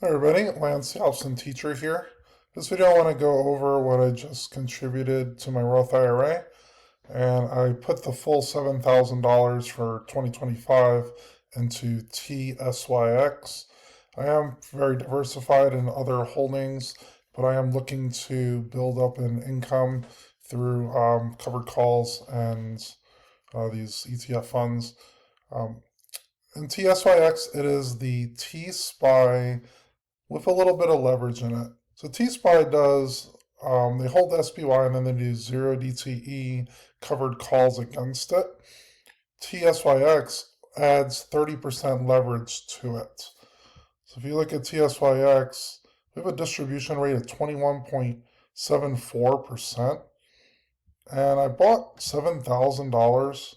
Hi everybody, Lance Alpson teacher here. This video I want to go over what I just contributed to my Roth IRA, and I put the full $7,000 for 2025 into TSYX. I am very diversified in other holdings, but I am looking to build up an income through covered calls and these ETF funds. Um, in TSYX, it is the T-SPY with a little bit of leverage in it. So T-SPY does, they hold SPY and then they do 0 DTE covered calls against it. TSYX adds 30% leverage to it. So if you look at TSYX, we have a distribution rate of 21.74%. And I bought $7,000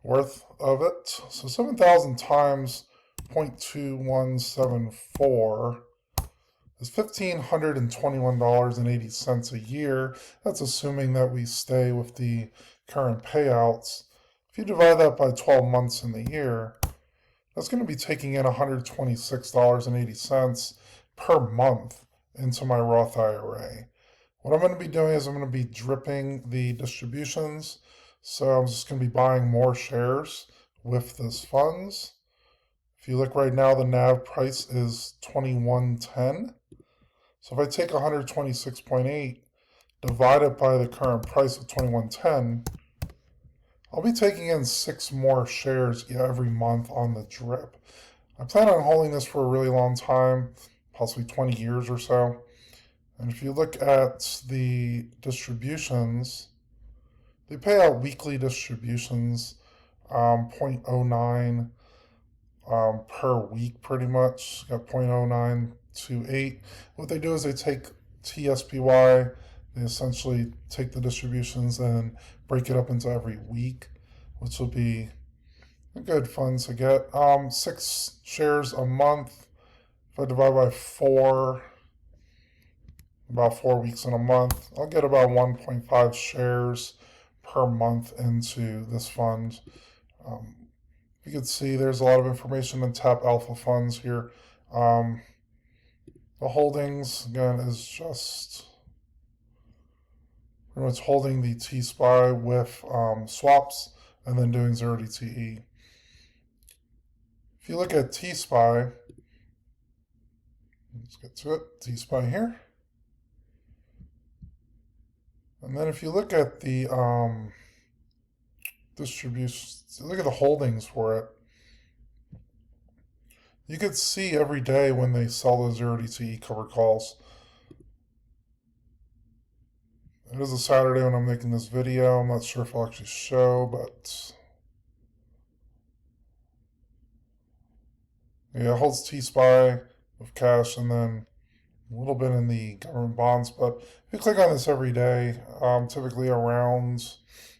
worth of it. So 7,000 times 0.2174 is $1,521.80 a year. That's assuming that we stay with the current payouts. If you divide that by 12 months in the year, that's going to be taking in $126.80 per month into my Roth IRA. What I'm going to be doing is I'm going to be dripping the distributions. So I'm just going to be buying more shares with this funds. If you look right now, the NAV price is 21.10. So if I take 126.8 divided by the current price of 21.10, I'll be taking in 6 more shares every month on the drip. I plan on holding this for a really long time, possibly 20 years or so. And if you look at the distributions, they pay out weekly distributions, 0.09 per week pretty much. Got 0.0928. What they do is they take TSPY, they essentially take the distributions and break it up into every week, which will be a good fun to get. 6 shares a month. If I divide by 4, about 4 weeks in a month, I'll get about 1.5 shares per month into this fund. You can see there's a lot of information in Tap Alpha funds here. The holdings, again, is just pretty much holding the T-SPY with swaps and then doing 0 DTE. If you look at T-SPY, let's get to it, T-SPY here. And then if you look at the distributions, look at the holdings for it, you could see every day when they sell the 0 DTE covered calls. It is a Saturday when I'm making this video. I'm not sure if I'll actually show, but yeah, it holds T-SPY with cash and then a little bit in the government bonds. But if you click on this every day, typically around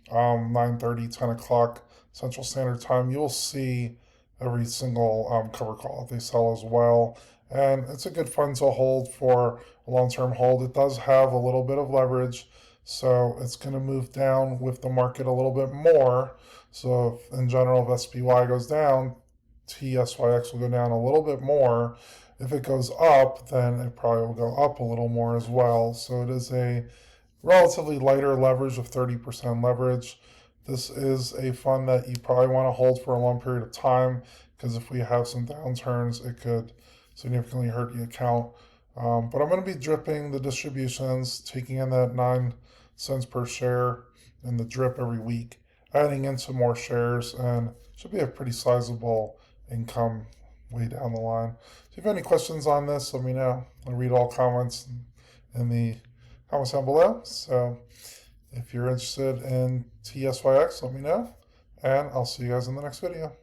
9:30, 10 o'clock Central Standard Time, you'll see every single cover call that they sell as well. And it's a good fund to hold for a long-term hold. It does have a little bit of leverage, so it's going to move down with the market a little bit more. So if, in general, if SPY goes down, TSYX will go down a little bit more. If it goes up, then it probably will go up a little more as well. So it is a relatively lighter leverage of 30% leverage. This is a fund that you probably want to hold for a long period of time, because if we have some downturns, it could significantly hurt the account. But I'm going to be dripping the distributions, taking in that 9 cents per share in the drip every week, adding in some more shares, and should be a pretty sizable income way down the line. So if you have any questions on this, let me know. I read all comments in the comments down below. So if you're interested in TSYX, let me know, and I'll see you guys in the next video.